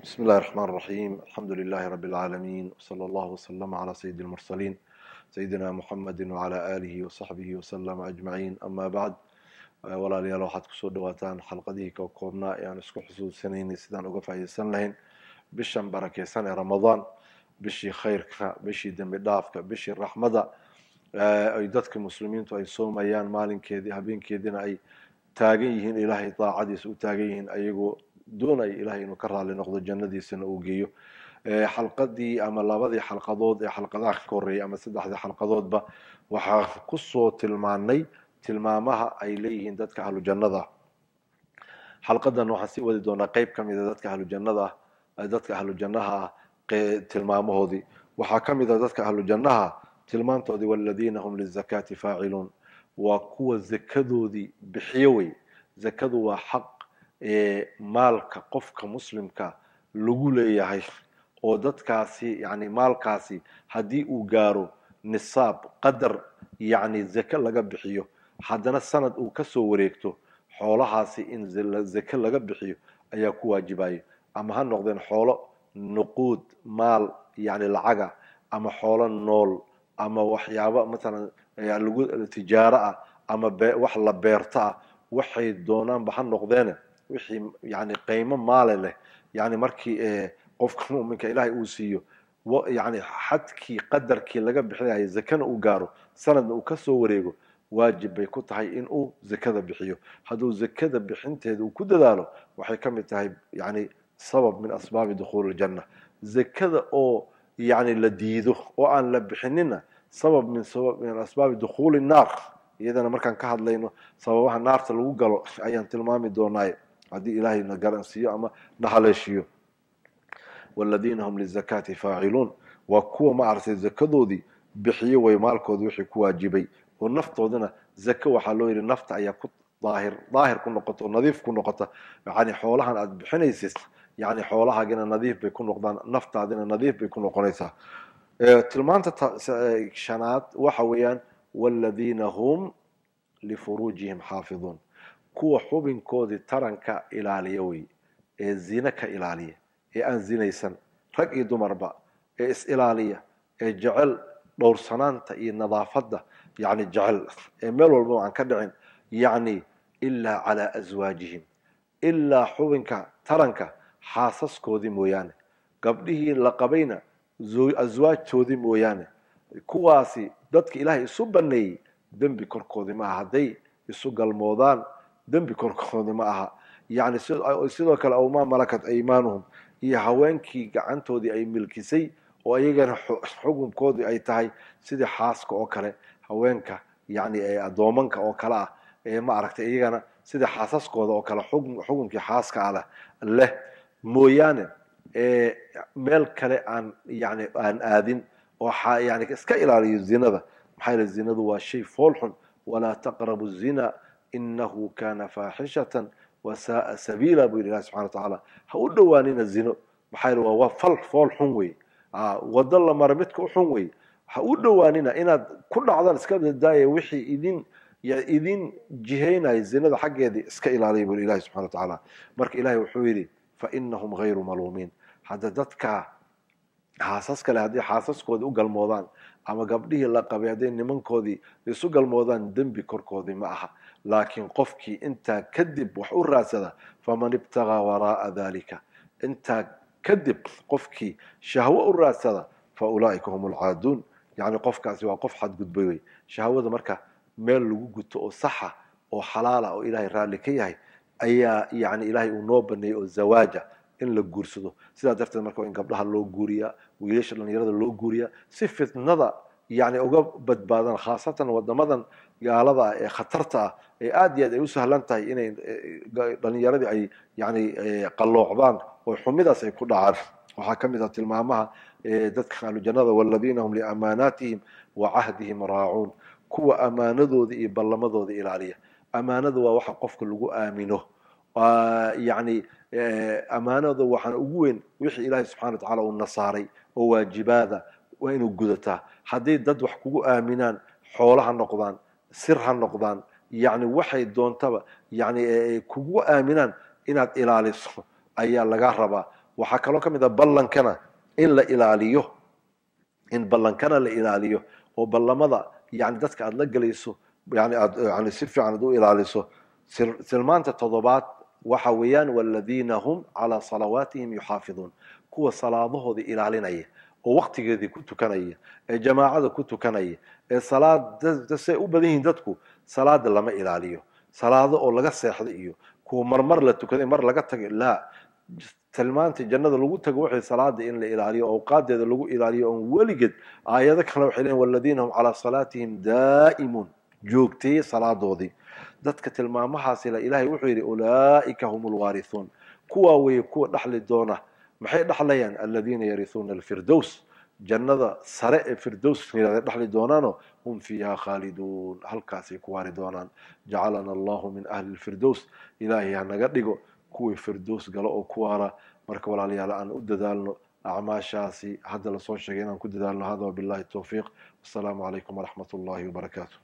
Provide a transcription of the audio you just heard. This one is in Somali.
بسم الله الرحمن الرحيم. الحمد لله رب العالمين، وصلى الله وسلم على سيد المرسلين سيدنا محمد وعلى آله وصحبه وسلم أجمعين. أما بعد، walaalyaal waxaad kusoo dhawaataan xalqadihii ka koobnaa ee aan isku xusuusanaynay sidaan uga faa'iidaysan lahayn bishan barakeysan ee ramadaan, bishii khayrka, bishii dembi dhaafka, bishii raxmada. Ay dadka muslimiintu ay soomayaan maalinkeedii, habeenkeediina ay taagan yihiin, ilaahay daacadiisa u taagan yihiin, ayagoo doonaya ilaahay inuu ka raali noqdo, jannadiisana uu geeyo. xalqadii ama labadii xalqadood ee xalqadaha ka horreeyay ama saddexdii xalqadoodba waxaa kusoo tilmaanay tilmaamaha ay leeyihiin dadka ahlu jannada. xalqadan waxaan sii wadi doonaa qeyb ka mida dadka ahlu jannada dadka ahlu jannaha tilmaamahoodii. waxaa ka mid a dadka ahlu jannaha tilmaantoodii waladiina hum lizakaati faaciluun, waa kuwa zakadoodii bixiyo wey. zakadu waa xaq maalka qofka muslimka lagu leeyahay, oo dadkaasi yani maalkaasi haddii uu gaaro nisaab qadar yani zake laga bixiyo, haddana sanad uu kasoo wareegto, xoolahaasi in zake laga bixiyo ayaa ku waajibaya. ama ha noqdeen xoolo nuquud maal yani lacaga, ama xoolo nool, ama waxyaabo matalan lagu tijaaro ah, ama wax la beerto ah, waxay doonaanba ha noqdeen wixii yani qiimo maale leh. yani markii qofka mu'minka ilaahay uu siiyo yani xadkii qadarkii laga bixinayo zakana uu gaaro, sanadna uu kasoo wareego, waajib bay ku tahay in uu zakada bixiyo. hadduu zakada bixinteeda uu ku dadaalo, waxay ka mid tahay yani sabab min asbaabi dukhuuli ljanna. zakada oo yani la diido oo aan la bixinina sabab min asbaabi dukhuuli naar. iyadana markaan ka hadlayno sababaha naarta lagu galo ayaan tilmaami doonaaye, haddii ilaahay na garansiiyo ama na haleeshiyo. waladiina hum lizakaati faaciluun, waa kuwa maaragtay zakadoodii bixiyo way, maalkooda wixii ku waajibay. oo naftoodana zake waxaa loo yidhi nafta ayaa ku daahir ku noqota oo nadiif ku noqota. yani xoolahan aad bixinaysid, yani xoolahaagina nadiif bay ku noqdaan, naftaadina nadiif bay ku noqonaysaa. tilmaanta shanaad waxa weeyaan waladiina hum lifuruujihim xaafiduun, kuwa xubinkoodii taranka ilaaliya wey, ee zina ka ilaaliya, ee aan zinaysan, rag iyo dumarba, ee is ilaaliya, ee jecel dhowrsanaanta iyo nadaafadda, yani jecel, ee meel walba aan ka dhicin. yani ilaa calaa aswaajihim, ilaa xubinka taranka xaasaskoodii mooyaane, gabdhihii la qabayna aswaajtoodii mooyaane. kuwaasi dadka ilaahay isu baneeyey dembi korkoodii ma aha, hadday isu galmoodaan dembi korkoodii ma aha. yani sidoo kale aw maa malakat aymaanuhum, iyo haweenkii gacantoodii ay milkisay, oo iyagana xukunkoodii ay tahay sidii xaaska oo kale, haweenka yani adoomanka oo kale ah, ma aragtay iyagana sidii xaasaskooda oo kale xukunkii xaaska ah leh mooyaane, meel kale aan yani aan aadin, oo yani iska ilaaliyo zinada. maxaa yeele zinadu waa shay fool xun. walaa taqrabu zina inahu kana faaxishatan wasaaa sabiila buu yidhi ilahi subxana watacaala. ha u dhowaanina zino, maxaa yeele waa fal fool xun wey, wado la mara midka u xun wey. ha u dhowaanina inaad ku dhacdaan, iska daaya wixii idin jihaynaya zinada xaggeedii, iska ilaaliya buu ilahi subxana watacaala. marka ilahi wuxuu yidhi fainahum hayru maluumiin. hadda dadka xaasas kale haddii xaasaskoodii u galmoodaan, ama gabdhihii la qabay hadday nimankoodii isu galmoodaan, dembi korkoodii ma aha. laakiin qofkii intaa kadib wax u raadsada, faman ibtagaa waraaa dalika, intaa kadib qofkii shahwo u raadsada, fa ulaaika hum lcaaduun. yani qofkaasi waa qof xadgudbay wey. shahwada marka meel lagu guto oo saxa oo xalaala oo ilaahay raalli ka yahay ayaa yani ilaahay uu noo baneeyey, oo zawaaja in la guursado. sidaa darteed marka in gabdhaha loo guuriyaa, wiilasha dhalinyarada loo guuriyaa, si fitnada yani uga badbaadaan, khaasatan wadamadan gaalada ah ee khatarta ah, ee aad iyo aad ay u sahlan tahay inay dhalinyaradii ay yani qalloocdaan oo xumidaas ay ku dhacaan. waxaa ka mid ah tilmaamaha dadka ahlu jannada waladiina hum liamaanaatihim wa cahdihim raacuun, kuwa amaanadoodii iyo ballamadooda ilaaliya. amaanada waa waxa qofka lagu aamino. yani amaanada waxaana ugu weyn wixii ilaahay subxana watacaala uu nasaaray oo waajibaada, waa inuu gudataa. hadday dad wax kugu aaminaan, xoolo ha noqdaan, sir ha noqdaan, yani waxay doontaba yani kugu aaminaan, inaad ilaaliso ayaa laga rabaa. waxaa kaloo ka mid ah ballankana in la ilaaliyo in ballankana la ilaaliyo oo ballamada yani dadka aad la gelayso yani aad yani si fiican aad u ilaaliso tilmaanta toddobaad waxa weeyaan waladiina hum calaa salawaatihim yuxaafiduun kuwa salaadahooda ilaalinaya oo waqtigeedii ku tukanaya ee jamaacada ku tukanaya ee salaad say u badan yihiin dadku salaada lama ilaaliyo salaado oo laga seexday iyo kuwa marmar la tukaday mar laga tagay laa tilmaantii jannada lagu tago waxay salaada in la ilaaliyo awqaadeeda lagu ilaaliyo oon weligeed aayado kale waxay leeyihin waladiina hum calaa salaatihim daa'imuun joogtay salaadoodii dadka tilmaamahaasi la ilaahay wuxuu yidhi ulaa'ika hum alwaarisuun kuwaa weeye kuwa dhaxli doona maxay dhaxlayaan aladiina yarisuuna alfirdows jannada sare ee firdows yiraahdo dhaxli doonaano hum fiiha khaaliduun halkaasay ku waari doonaan jacalana allahu min ahli alfirdows ilaahay ha naga dhigo kuwii firdows galo oo ku waara marka walaalayaal aan u dadaalno acmaashaasi hadda lasoo sheegay inaan ku dadaalno hada wabillahi tawfiiq wassalaamu calaykum waraxmat ullahi wabarakaatu